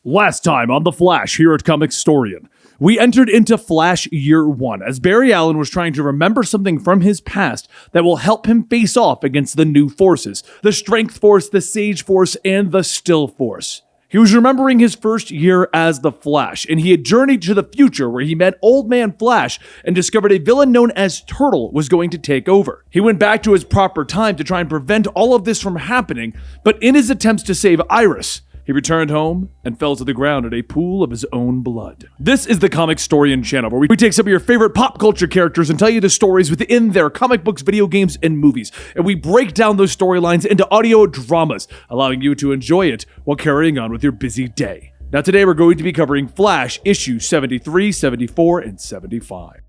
Last time on The Flash here at Comicstorian, we entered into Flash Year 1 as Barry Allen was trying to remember something from his past that will help him face off against the new forces, the Strength Force, the Sage Force, and the Still Force. He was remembering his first year as the Flash, and he had journeyed to the future where he met Old Man Flash and discovered a villain known as Turtle was going to take over. He went back to his proper time to try and prevent all of this from happening, but in his attempts to save Iris, he returned home and fell to the ground in a pool of his own blood. This is the Comicstorian channel, where we take some of your favorite pop culture characters and tell you the stories within their comic books, video games, and movies. And we break down those storylines into audio dramas, allowing you to enjoy it while carrying on with your busy day. Now today we're going to be covering Flash issues 73, 74, and 75.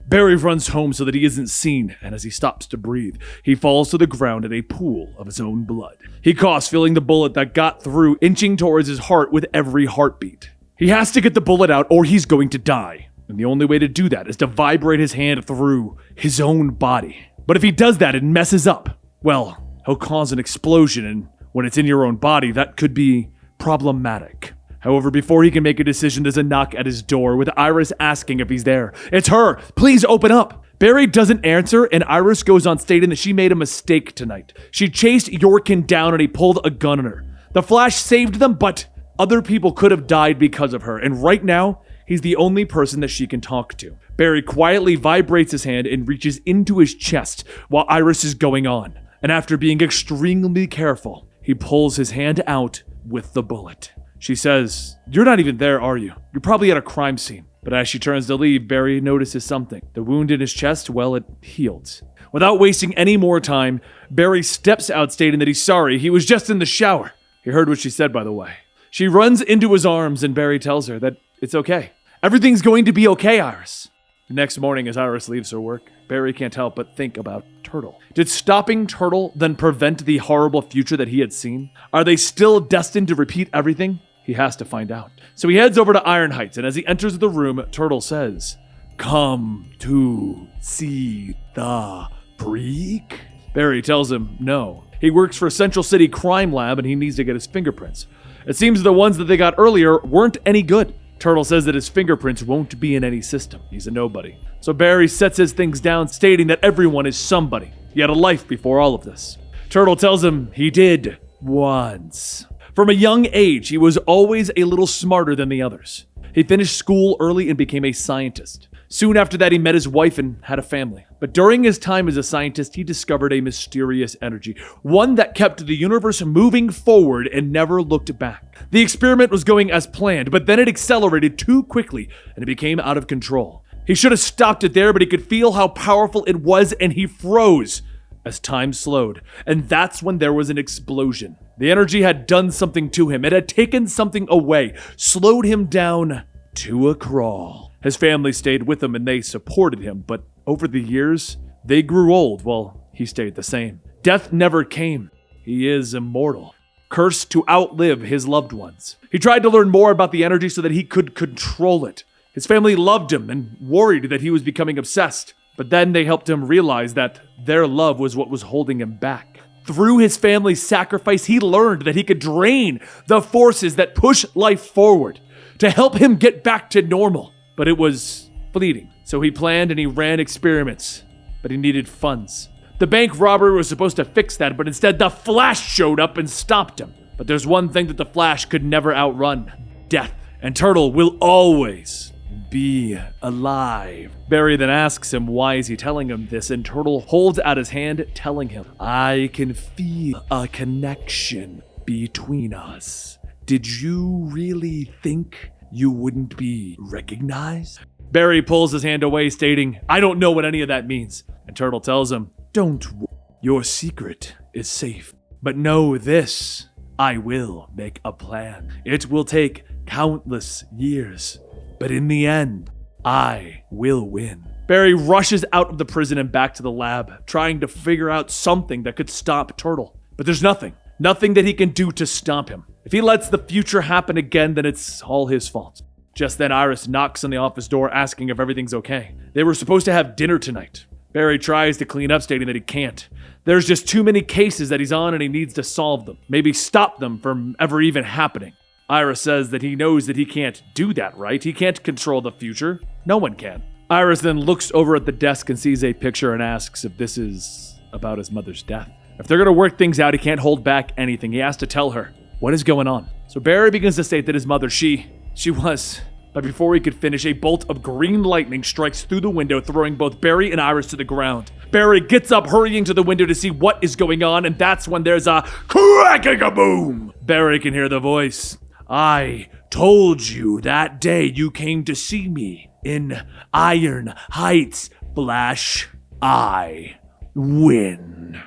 Barry runs home so that he isn't seen, and as he stops to breathe, he falls to the ground in a pool of his own blood. He coughs, feeling the bullet that got through, inching towards his heart with every heartbeat. He has to get the bullet out or he's going to die, and the only way to do that is to vibrate his hand through his own body. But if he does that and messes up, well, he'll cause an explosion, and when it's in your own body, that could be problematic. However, before he can make a decision, there's a knock at his door with Iris asking if he's there. It's her! Please open up! Barry doesn't answer, and Iris goes on stating that she made a mistake tonight. She chased Yorkin down and he pulled a gun on her. The Flash saved them, but other people could have died because of her, and right now, he's the only person that she can talk to. Barry quietly vibrates his hand and reaches into his chest while Iris is going on. And after being extremely careful, he pulls his hand out with the bullet. She says, "You're not even there, are you? You're probably at a crime scene." But as she turns to leave, Barry notices something. The wound in his chest, well, it healed. Without wasting any more time, Barry steps out stating that he's sorry, he was just in the shower. He heard what she said, by the way. She runs into his arms and Barry tells her that it's okay. Everything's going to be okay, Iris. The next morning, as Iris leaves her work, Barry can't help but think about Turtle. Did stopping Turtle then prevent the horrible future that he had seen? Are they still destined to repeat everything? He has to find out. So he heads over to Iron Heights, and as he enters the room, Turtle says, "Come to see the freak?" Barry tells him no. He works for Central City Crime Lab, and he needs to get his fingerprints. It seems the ones that they got earlier weren't any good. Turtle says that his fingerprints won't be in any system. He's a nobody. So Barry sets his things down, stating that everyone is somebody. He had a life before all of this. Turtle tells him he did once. From a young age, he was always a little smarter than the others. He finished school early and became a scientist. Soon after that, he met his wife and had a family. But during his time as a scientist, he discovered a mysterious energy, one that kept the universe moving forward and never looked back. The experiment was going as planned, but then it accelerated too quickly and it became out of control. He should have stopped it there, but he could feel how powerful it was and he froze as time slowed. And that's when there was an explosion. The energy had done something to him. It had taken something away, slowed him down to a crawl. His family stayed with him and they supported him, but over the years, they grew old while he stayed the same. Death never came. He is immortal, cursed to outlive his loved ones. He tried to learn more about the energy so that he could control it. His family loved him and worried that he was becoming obsessed. But then they helped him realize that their love was what was holding him back. Through his family's sacrifice, he learned that he could drain the forces that push life forward to help him get back to normal. But it was fleeting. So he planned and he ran experiments, but he needed funds. The bank robbery was supposed to fix that, but instead the Flash showed up and stopped him. But there's one thing that the Flash could never outrun: death. And Turtle will always be alive. Barry then asks him why is he telling him this, and Turtle holds out his hand, telling him, "I can feel a connection between us. Did you really think you wouldn't be recognized?" Barry pulls his hand away, stating, "I don't know what any of that means." And Turtle tells him, "Don't worry. Your secret is safe. But know this, I will make a plan. It will take countless years. But in the end, I will win." Barry rushes out of the prison and back to the lab, trying to figure out something that could stop Turtle. But there's nothing that he can do to stop him. If he lets the future happen again, then it's all his fault. Just then, Iris knocks on the office door asking if everything's okay. They were supposed to have dinner tonight. Barry tries to clean up, stating that he can't. There's just too many cases that he's on and he needs to solve them. Maybe stop them from ever even happening. Iris says that he knows that he can't do that, right? He can't control the future. No one can. Iris then looks over at the desk and sees a picture and asks if this is about his mother's death. If they're going to work things out, he can't hold back anything. He has to tell her what is going on. So Barry begins to state that his mother, she was... But before he could finish, a bolt of green lightning strikes through the window, throwing both Barry and Iris to the ground. Barry gets up, hurrying to the window to see what is going on, and that's when there's a crack-a-boom. Barry can hear the voice. I told you that day you came to see me in Iron Heights, Flash. I win.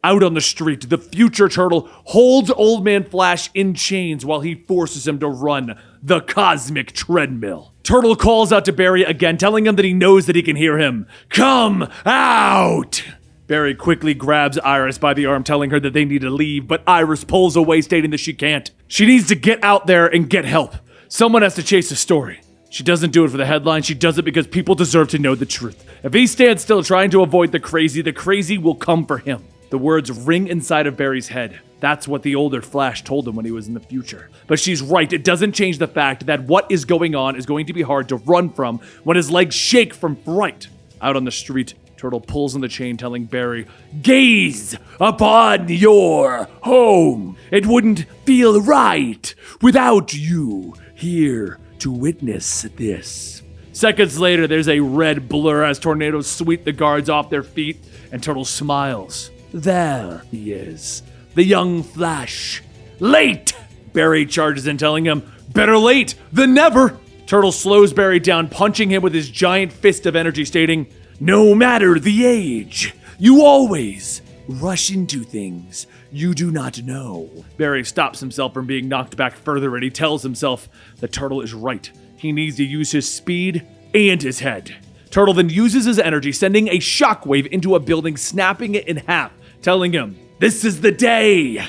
Out on the street, the future Turtle holds Old Man Flash in chains while he forces him to run the cosmic treadmill. Turtle calls out to Barry again, telling him that he knows that he can hear him. Come out! Barry quickly grabs Iris by the arm, telling her that they need to leave, but Iris pulls away, stating that she can't. She needs to get out there and get help. Someone has to chase the story. She doesn't do it for the headline, she does it because people deserve to know the truth. If he stands still trying to avoid the crazy will come for him. The words ring inside of Barry's head. That's what the older Flash told him when he was in the future. But she's right, it doesn't change the fact that what is going on is going to be hard to run from when his legs shake from fright. Out on the street, Turtle pulls on the chain, telling Barry, gaze upon your home. It wouldn't feel right without you here to witness this. Seconds later, there's a red blur as tornadoes sweep the guards off their feet, and Turtle smiles. There he is, the young Flash. Late! Barry charges in, telling him, better late than never. Turtle slows Barry down, punching him with his giant fist of energy, stating, no matter the age, you always rush into things you do not know. Barry stops himself from being knocked back further, and he tells himself that Turtle is right. He needs to use his speed and his head. Turtle then uses his energy, sending a shockwave into a building, snapping it in half, telling him, this is the day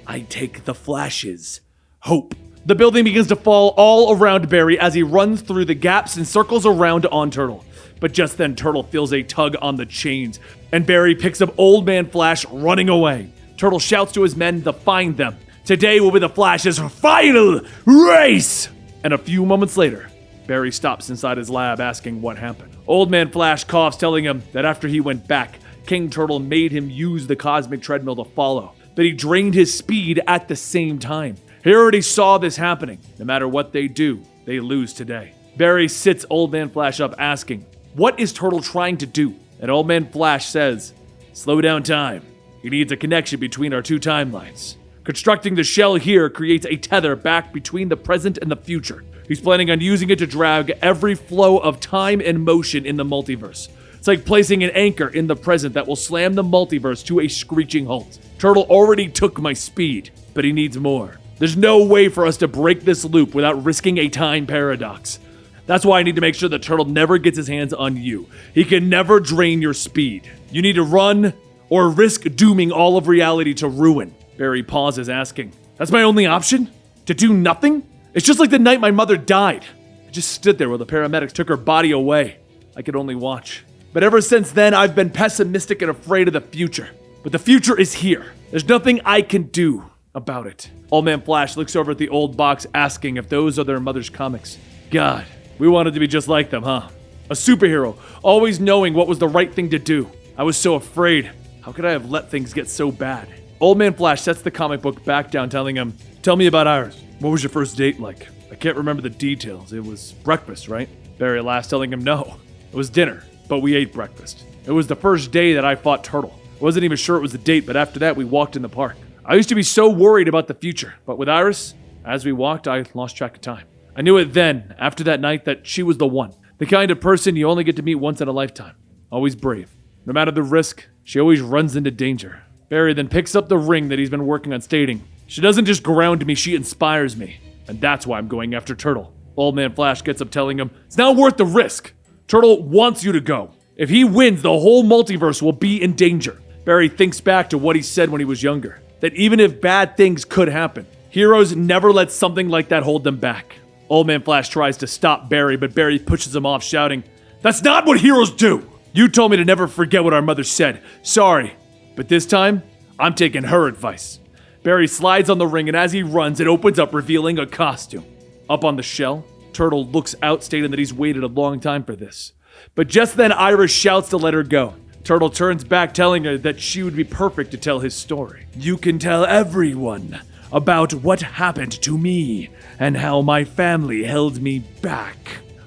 I take the Flash's hope. The building begins to fall all around Barry as he runs through the gaps and circles around on Turtle. But just then, Turtle feels a tug on the chains, and Barry picks up Old Man Flash running away. Turtle shouts to his men to find them. Today will be the Flash's final race! And a few moments later, Barry stops inside his lab asking what happened. Old Man Flash coughs, telling him that after he went back, King Turtle made him use the cosmic treadmill to follow, but he drained his speed at the same time. He already saw this happening. No matter what they do, they lose today. Barry sits Old Man Flash up, asking, what is Turtle trying to do? And Old Man Flash says, slow down time. He needs a connection between our two timelines. Constructing the shell here creates a tether back between the present and the future. He's planning on using it to drag every flow of time and motion in the multiverse. It's like placing an anchor in the present that will slam the multiverse to a screeching halt. Turtle already took my speed, but he needs more. There's no way for us to break this loop without risking a time paradox. That's why I need to make sure that Turtle never gets his hands on you. He can never drain your speed. You need to run or risk dooming all of reality to ruin. Barry pauses, asking, that's my only option? To do nothing? It's just like the night my mother died. I just stood there while the paramedics took her body away. I could only watch. But ever since then, I've been pessimistic and afraid of the future. But the future is here. There's nothing I can do about it. Old Man Flash looks over at the old box, asking if those are their mother's comics. God, we wanted to be just like them, huh? A superhero, always knowing what was the right thing to do. I was so afraid. How could I have let things get so bad? Old Man Flash sets the comic book back down, telling him, tell me about Iris. What was your first date like? I can't remember the details. It was breakfast, right? Barry laughs, telling him no. It was dinner, but we ate breakfast. It was the first day that I fought Turtle. I wasn't even sure it was a date, but after that, we walked in the park. I used to be so worried about the future, but with Iris, as we walked, I lost track of time. I knew it then, after that night, that she was the one. The kind of person you only get to meet once in a lifetime. Always brave. No matter the risk, she always runs into danger. Barry then picks up the ring that he's been working on, stating, she doesn't just ground me, she inspires me. And that's why I'm going after Turtle. Old Man Flash gets up, telling him, it's not worth the risk. Turtle wants you to go. If he wins, the whole multiverse will be in danger. Barry thinks back to what he said when he was younger. That even if bad things could happen, heroes never let something like that hold them back. Old Man Flash tries to stop Barry, but Barry pushes him off, shouting, that's not what heroes do! You told me to never forget what our mother said. Sorry. But this time, I'm taking her advice. Barry slides on the ring, and as he runs, it opens up, revealing a costume. Up on the shell, Turtle looks out, stating that he's waited a long time for this. But just then, Iris shouts to let her go. Turtle turns back, telling her that she would be perfect to tell his story. You can tell everyone about what happened to me and how my family held me back.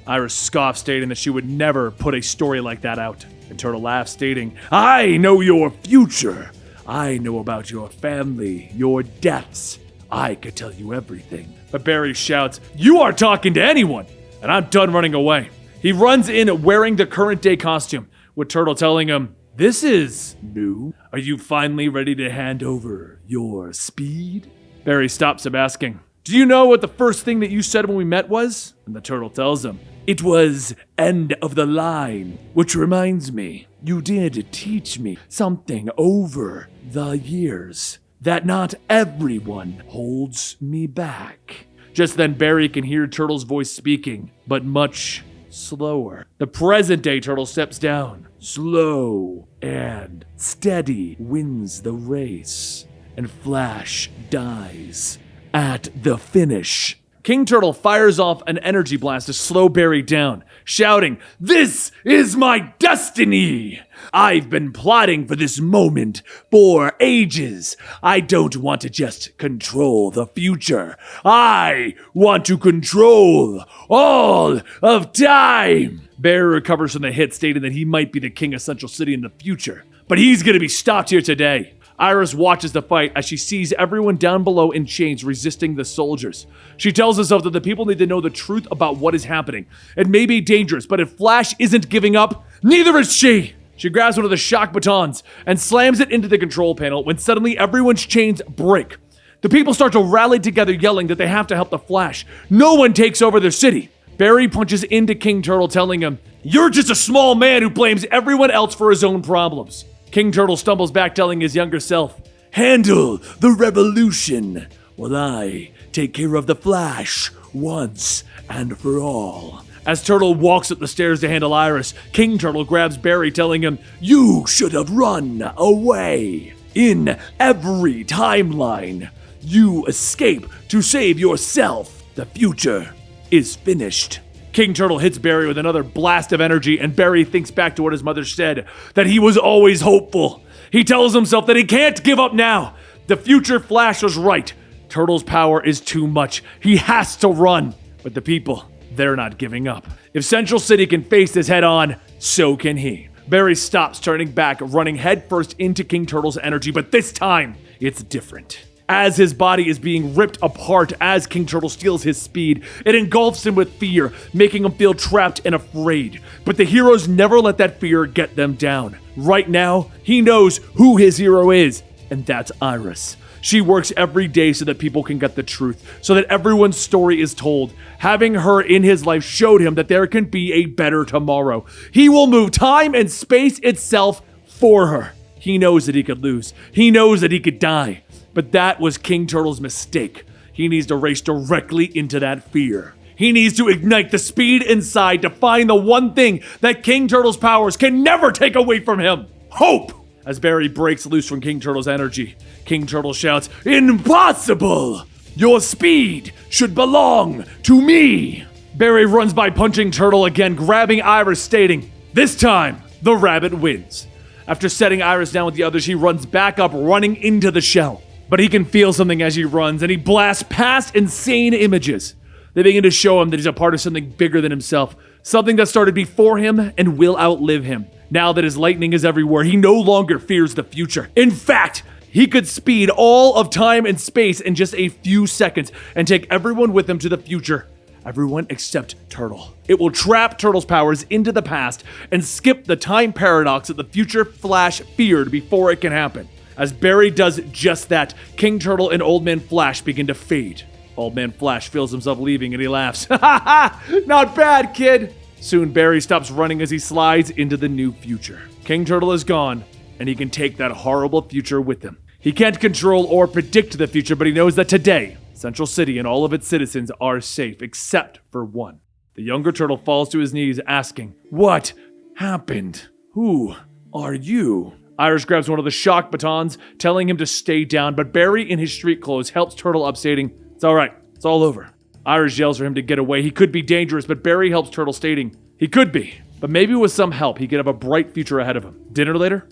Iris scoffs, stating that she would never put a story like that out. And Turtle laughs, stating, I know your future. I know about your family, your deaths. I could tell you everything. But Barry shouts, you aren't talking to anyone, and I'm done running away. He runs in wearing the current day costume, with Turtle telling him, this is new. Are you finally ready to hand over your speed? Barry stops him, asking, do you know what the first thing that you said when we met was? And the Turtle tells him, it was end of the line, which reminds me, you did teach me something over the years, that not everyone holds me back. Just then, Barry can hear Turtle's voice speaking, but much slower. The present-day Turtle steps down. Slow and steady wins the race, and Flash dies at the finish. King Turtle fires off an energy blast to slow Barry down, shouting, this is my destiny! I've been plotting for this moment for ages. I don't want to just control the future. I want to control all of time! Barry recovers from the hit, stating that he might be the king of Central City in the future, but he's gonna be stopped here today. Iris watches the fight as she sees everyone down below in chains resisting the soldiers. She tells herself that the people need to know the truth about what is happening. It may be dangerous, but if Flash isn't giving up, neither is she! She grabs one of the shock batons and slams it into the control panel when suddenly everyone's chains break. The people start to rally together, yelling that they have to help the Flash. No one takes over their city. Barry punches into King Turtle, telling him, you're just a small man who blames everyone else for his own problems. King Turtle stumbles back, telling his younger self, handle the revolution while I take care of the Flash once and for all. As Turtle walks up the stairs to handle Iris, King Turtle grabs Barry, telling him, you should have run away. In every timeline, you escape to save yourself. The future is finished. King Turtle hits Barry with another blast of energy, and Barry thinks back to what his mother said, that he was always hopeful. He tells himself that he can't give up now. The future Flash was right. Turtle's power is too much. He has to run. But the people, they're not giving up. If Central City can face this head on, so can he. Barry stops, turning back, running headfirst into King Turtle's energy, but this time, it's different. As his body is being ripped apart as King Turtle steals his speed, it engulfs him with fear, making him feel trapped and afraid. But the heroes never let that fear get them down. Right now, he knows who his hero is, and that's Iris. She works every day so that people can get the truth, so that everyone's story is told. Having her in his life showed him that there can be a better tomorrow. He will move time and space itself for her. He knows that he could lose. He knows that he could die. But that was King Turtle's mistake. He needs to race directly into that fear. He needs to ignite the speed inside to find the one thing that King Turtle's powers can never take away from him. Hope! As Barry breaks loose from King Turtle's energy, King Turtle shouts, impossible! Your speed should belong to me! Barry runs by punching Turtle again, grabbing Iris, stating, this time, the rabbit wins. After setting Iris down with the others, he runs back up, running into the shell. But he can feel something as he runs, and he blasts past insane images. They begin to show him that he's a part of something bigger than himself, something that started before him and will outlive him. Now that his lightning is everywhere, he no longer fears the future. In fact, he could speed all of time and space in just a few seconds and take everyone with him to the future. Everyone except Turtle. It will trap Turtle's powers into the past and skip the time paradox that the future Flash feared before it can happen. As Barry does just that, King Turtle and Old Man Flash begin to fade. Old Man Flash feels himself leaving and he laughs. Ha ha ha! Not bad, kid! Soon Barry stops running as he slides into the new future. King Turtle is gone, and he can take that horrible future with him. He can't control or predict the future, but he knows that today, Central City and all of its citizens are safe, except for one. The younger turtle falls to his knees, asking, what happened? Who are you? Iris grabs one of the shock batons, telling him to stay down, but Barry, in his street clothes, helps Turtle up, stating, "It's all right. It's all over." Iris yells for him to get away. He could be dangerous, but Barry helps Turtle, stating, "He could be, but maybe with some help, he could have a bright future ahead of him." Dinner later,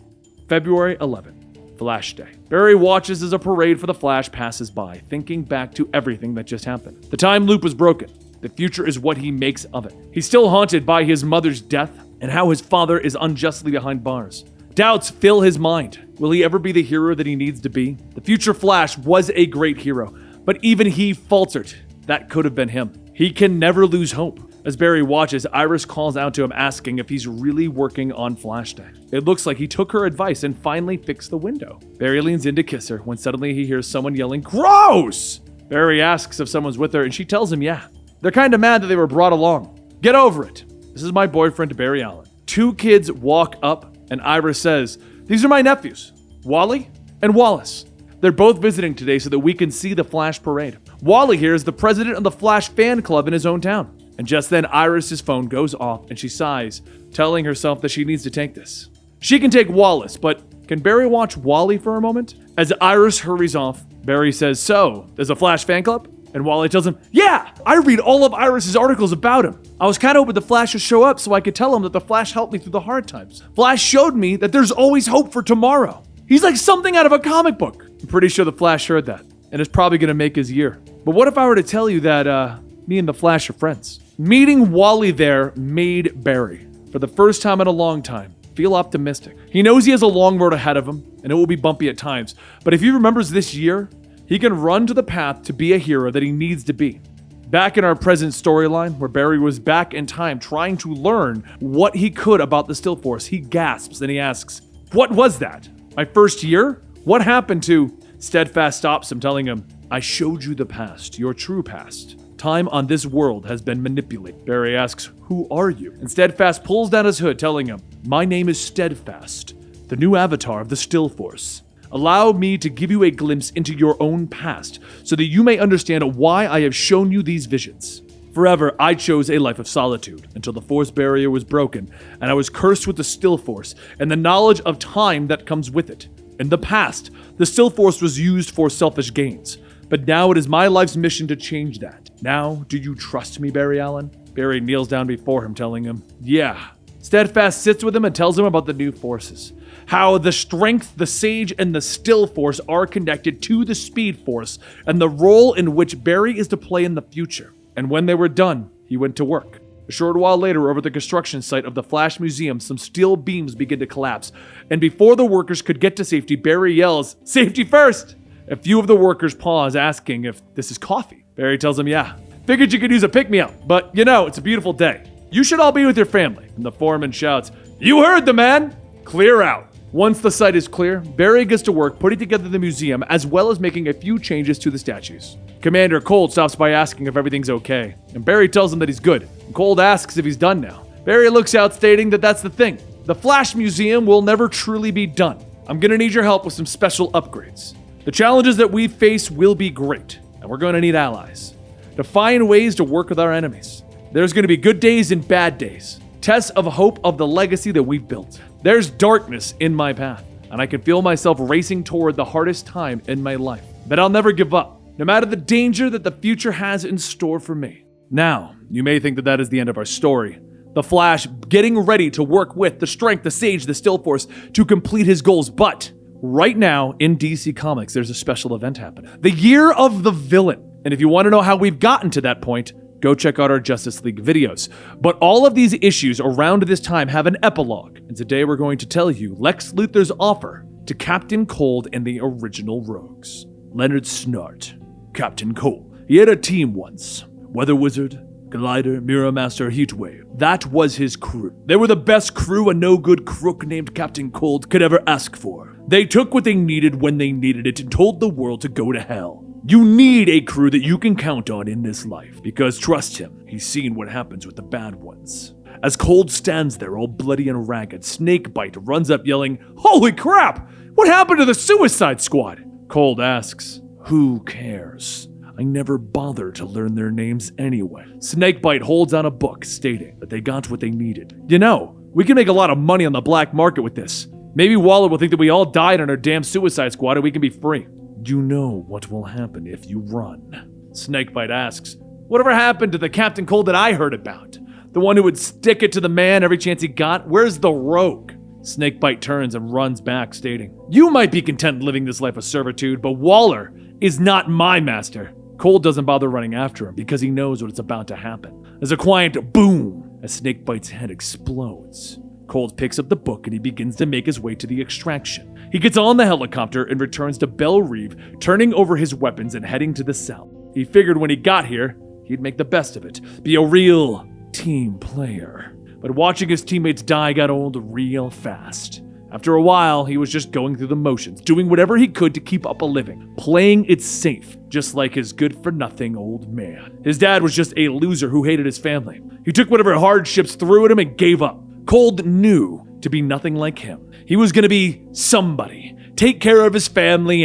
February 11th, Flash Day. Barry watches as a parade for the Flash passes by, thinking back to everything that just happened. The time loop was broken. The future is what he makes of it. He's still haunted by his mother's death and how his father is unjustly behind bars. Doubts fill his mind. Will he ever be the hero that he needs to be? The future Flash was a great hero, but even he faltered. That could have been him. He can never lose hope. As Barry watches, Iris calls out to him asking if he's really working on Flash Day. It looks like he took her advice and finally fixed the window. Barry leans in to kiss her when suddenly he hears someone yelling, "Gross!" Barry asks if someone's with her and she tells him yeah. They're kind of mad that they were brought along. Get over it. This is my boyfriend, Barry Allen. Two kids walk up and Iris says, "These are my nephews, Wally and Wallace. They're both visiting today so that we can see the Flash parade. Wally here is the president of the Flash fan club in his own town." And just then, Iris's phone goes off and she sighs, telling herself that she needs to take this. She can take Wallace, but can Barry watch Wally for a moment? As Iris hurries off, Barry says, "So, there's a Flash fan club?" And Wally tells him, "Yeah, I read all of Iris's articles about him. I was kind of hoping the Flash would show up so I could tell him that the Flash helped me through the hard times. Flash showed me that there's always hope for tomorrow. He's like something out of a comic book." I'm pretty sure the Flash heard that, and it's probably going to make his year. But what if I were to tell you that, me and the Flash are friends? Meeting Wally there made Barry, for the first time in a long time, feel optimistic. He knows he has a long road ahead of him, and it will be bumpy at times. But if he remembers this year, he can run to the path to be a hero that he needs to be. Back in our present storyline, where Barry was back in time trying to learn what he could about the Still Force, he gasps and he asks, "What was that? My first year? What happened to..." Steadfast stops him, telling him, "I showed you the past, your true past. Time on this world has been manipulated." Barry asks, "Who are you?" And Steadfast pulls down his hood, telling him, "My name is Steadfast, the new avatar of the Still Force. Allow me to give you a glimpse into your own past, so that you may understand why I have shown you these visions. Forever, I chose a life of solitude, until the Force barrier was broken, and I was cursed with the Still Force, and the knowledge of time that comes with it. In the past, the Still Force was used for selfish gains, but now it is my life's mission to change that. Now, do you trust me, Barry Allen?" Barry kneels down before him, telling him, "Yeah." Steadfast sits with him and tells him about the new forces. How the Strength, the Sage, and the Still Force are connected to the Speed Force, and the role in which Barry is to play in the future. And when they were done, he went to work. A short while later, over the construction site of the Flash Museum, some steel beams begin to collapse, and before the workers could get to safety, Barry yells, "Safety first!" A few of the workers pause, asking if this is coffee. Barry tells them, "Yeah. Figured you could use a pick-me-up, but it's a beautiful day. You should all be with your family." And the foreman shouts, "You heard the man! Clear out." Once the site is clear, Barry gets to work putting together the museum as well as making a few changes to the statues. Commander Cold stops by asking if everything's okay, and Barry tells him that he's good. Cold asks if he's done now. Barry looks out, stating that that's the thing. The Flash Museum will never truly be done. I'm gonna need your help with some special upgrades. The challenges that we face will be great, and we're gonna need allies to find ways to work with our enemies. There's gonna be good days and bad days, tests of hope of the legacy that we've built. There's darkness in my path, and I can feel myself racing toward the hardest time in my life. But I'll never give up, no matter the danger that the future has in store for me. Now, you may think that that is the end of our story. The Flash getting ready to work with the Strength, the Sage, the Still Force to complete his goals, but right now in DC Comics, there's a special event happening. The Year of the Villain. And if you want to know how we've gotten to that point, go check out our Justice League videos. But all of these issues around this time have an epilogue. And today we're going to tell you Lex Luthor's offer to Captain Cold and the original Rogues. Leonard Snart, Captain Cold. He had a team once. Weather Wizard, Glider, Mirror Master, Heatwave. That was his crew. They were the best crew a no-good crook named Captain Cold could ever ask for. They took what they needed when they needed it and told the world to go to hell. You need a crew that you can count on in this life, because trust him, he's seen what happens with the bad ones. As Cold stands there all bloody and ragged, Snakebite runs up yelling, "Holy crap! What happened to the Suicide Squad?" Cold asks, "Who cares? I never bothered to learn their names anyway." Snakebite holds out a book stating that they got what they needed. We can make a lot of money on the black market with this. Maybe Wally will think that we all died on our damn suicide squad and we can be free. You know what will happen if you run. Snakebite asks, whatever happened to the Captain Cold that I heard about? The one who would stick it to the man every chance he got? Where's the rogue? Snakebite turns and runs back, stating, you might be content living this life of servitude, but Waller is not my master. Cold doesn't bother running after him because he knows what's about to happen. There's a quiet boom as Snakebite's head explodes. Cold picks up the book and he begins to make his way to the extraction. He gets on the helicopter and returns to Belle Reve, turning over his weapons and heading to the south. He figured when he got here, he'd make the best of it, be a real team player. But watching his teammates die got old real fast. After a while, he was just going through the motions, doing whatever he could to keep up a living, playing it safe, just like his good-for-nothing old man. His dad was just a loser who hated his family. He took whatever hardships threw at him and gave up. Cold knew to be nothing like him. He was going to be somebody, take care of his family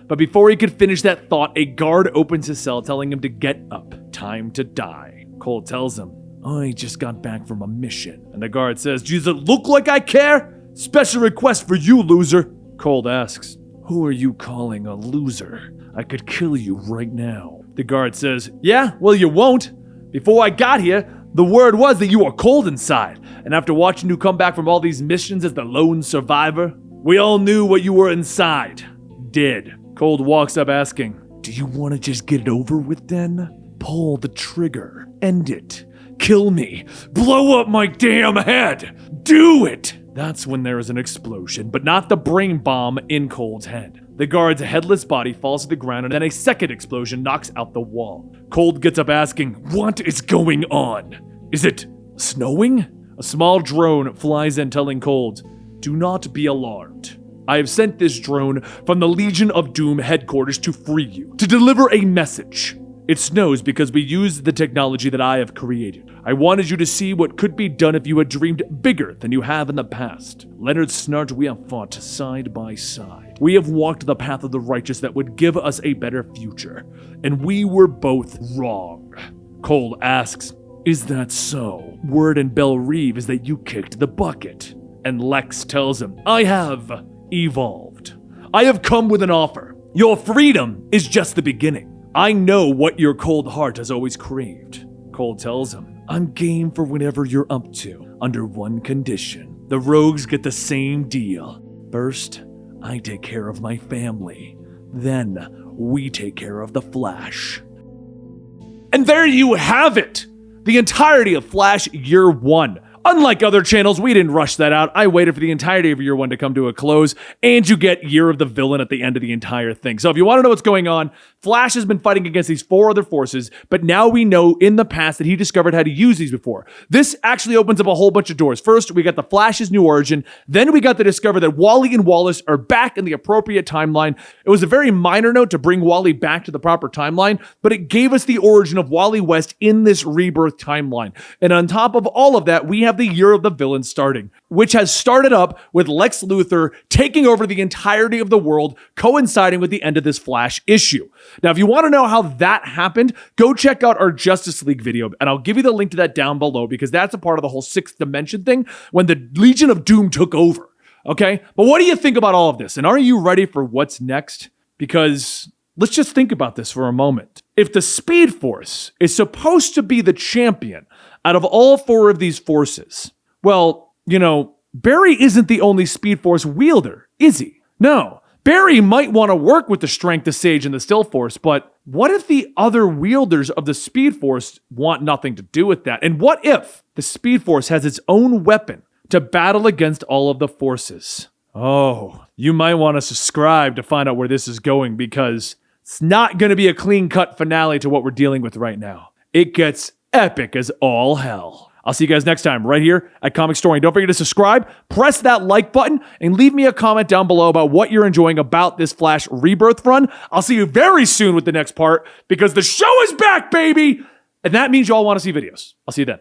but before he could finish that thought, a guard opens his cell telling him to get up. Time to die. Cold tells him, I just got back from a mission. And the guard says, does it look like I care? Special request for you, loser. Cold asks, who are you calling a loser? I could kill you right now. The guard says, yeah, well you won't. Before I got here, the word was that you were cold inside. And after watching you come back from all these missions as the lone survivor, we all knew what you were inside. Dead. Cold walks up asking, do you want to just get it over with then? Pull the trigger. End it. Kill me. Blow up my damn head. Do it. That's when there is an explosion, but not the brain bomb in Cold's head. The guard's headless body falls to the ground and then a second explosion knocks out the wall. Cold gets up asking, what is going on? Is it snowing? A small drone flies in telling Cold, do not be alarmed. I have sent this drone from the Legion of Doom headquarters to free you, to deliver a message. It snows because we used the technology that I have created. I wanted you to see what could be done if you had dreamed bigger than you have in the past. Leonard Snart, we have fought side by side. We have walked the path of the righteous that would give us a better future. And we were both wrong. Cole asks, is that so? Word in Belle Reve is that you kicked the bucket. And Lex tells him, I have evolved. I have come with an offer. Your freedom is just the beginning. I know what your cold heart has always craved. Cole tells him, I'm game for whatever you're up to, under one condition. The rogues get the same deal. First, I take care of my family. Then, we take care of the Flash. And there you have it! The entirety of Flash Year 1. Unlike other channels, we didn't rush that out. I waited for the entirety of Year 1 to come to a close, and you get Year of the Villain at the end of the entire thing. So if you want to know what's going on, Flash has been fighting against these 4 other forces, but now we know in the past that he discovered how to use these before. This actually opens up a whole bunch of doors. First, we got the Flash's new origin. Then we got to discover that Wally and Wallace are back in the appropriate timeline. It was a very minor note to bring Wally back to the proper timeline, but it gave us the origin of Wally West in this rebirth timeline. And on top of all of that, we have the Year of the Villain starting, which has started up with Lex Luthor taking over the entirety of the world, coinciding with the end of this Flash issue. Now, if you want to know how that happened, go check out our Justice League video, and I'll give you the link to that down below because that's a part of the whole 6th dimension thing when the Legion of Doom took over, okay? But what do you think about all of this? And are you ready for what's next? Because let's just think about this for a moment. If the Speed Force is supposed to be the champion out of all 4 of these forces, well, you know, Barry isn't the only Speed Force wielder, is he? No. Barry might want to work with the Strength, the Sage, and the Still Force, but what if the other wielders of the Speed Force want nothing to do with that? And what if the Speed Force has its own weapon to battle against all of the forces? Oh, you might want to subscribe to find out where this is going because it's not going to be a clean-cut finale to what we're dealing with right now. It gets epic as all hell. I'll see you guys next time right here at Comicstorian. Don't forget to subscribe, press that like button, and leave me a comment down below about what you're enjoying about this Flash Rebirth run. I'll see you very soon with the next part because the show is back, baby! And that means you all want to see videos. I'll see you then.